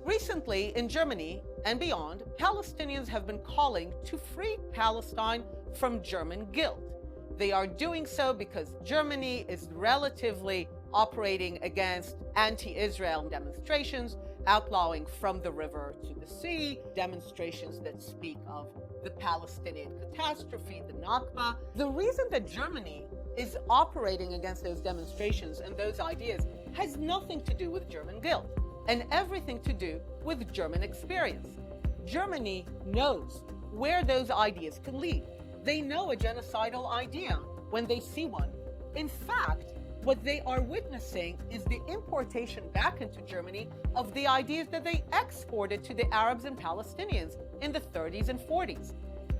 Recently, in Germany and beyond, Palestinians have been calling to free Palestine from German guilt. They are doing so because Germany is relatively operating against anti-Israel demonstrations, outlawing from the river to the sea, demonstrations that speak of the Palestinian catastrophe, the Nakba. The reason that Germany is operating against those demonstrations and those ideas has nothing to do with German guilt and everything to do with German experience. Germany knows where those ideas can lead. They know a genocidal idea when they see one. In fact, what they are witnessing is the importation back into Germany of the ideas that they exported to the Arabs and Palestinians in the 30s and 40s.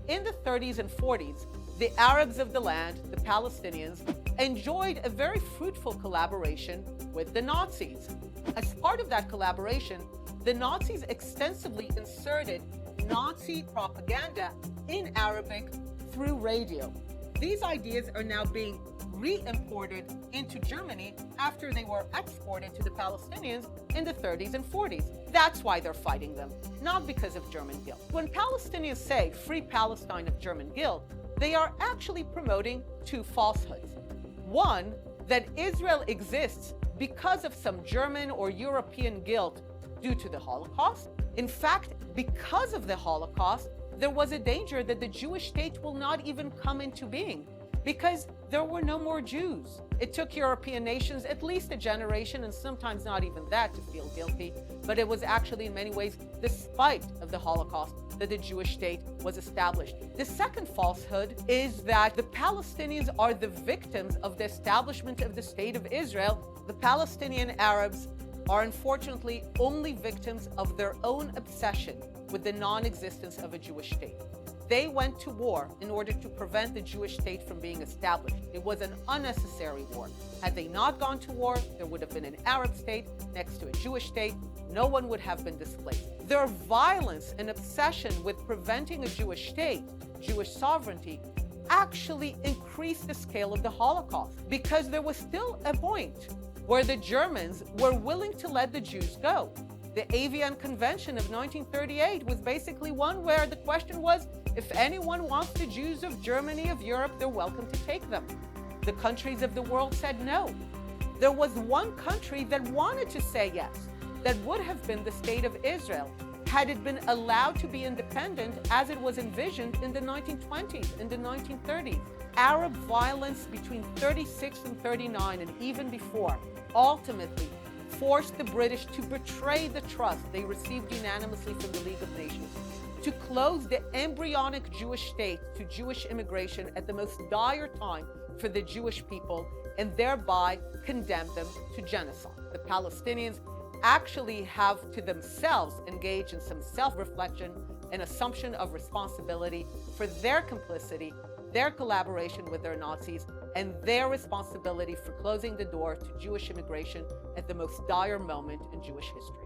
In the 30s and 40s, the Arabs of the land, the Palestinians, enjoyed a very fruitful collaboration with the Nazis. As part of that collaboration, the Nazis extensively inserted Nazi propaganda in Arabic through radio. These ideas are now being re-imported into Germany after they were exported to the Palestinians in the 30s and 40s. That's why they're fighting them, not because of German guilt. When Palestinians say free Palestine of German guilt, they are actually promoting two falsehoods. One, that Israel exists because of some German or European guilt due to the Holocaust. In fact, because of the Holocaust, there was a danger that the Jewish state will not even come into being because there were no more Jews. It took European nations at least a generation, and sometimes not even that, to feel guilty. But it was actually in many ways the spite of the Holocaust that the Jewish state was established. The second falsehood is that the Palestinians are the victims of the establishment of the state of Israel. The Palestinian Arabs are unfortunately only victims of their own obsession with the non-existence of a Jewish state. They went to war in order to prevent the Jewish state from being established. It was an unnecessary war. Had they not gone to war, there would have been an Arab state next to a Jewish state. No one would have been displaced. Their violence and obsession with preventing a Jewish state, Jewish sovereignty, actually increased the scale of the Holocaust because there was still a point where the Germans were willing to let the Jews go. The Avian Convention of 1938 was basically one where the question was, if anyone wants the Jews of Germany, of Europe, they're welcome to take them. The countries of the world said no. There was one country that wanted to say yes. That would have been the state of Israel, had it been allowed to be independent as it was envisioned in the 1920s, in the 1930s. Arab violence between 36 and 39, and even before, ultimately forced the British to betray the trust they received unanimously from the League of Nations, to close the embryonic Jewish state to Jewish immigration at the most dire time for the Jewish people, and thereby condemn them to genocide. The Palestinians actually have to themselves engage in some self-reflection and assumption of responsibility for their complicity, their collaboration with their Nazis, and their responsibility for closing the door to Jewish immigration at the most dire moment in Jewish history.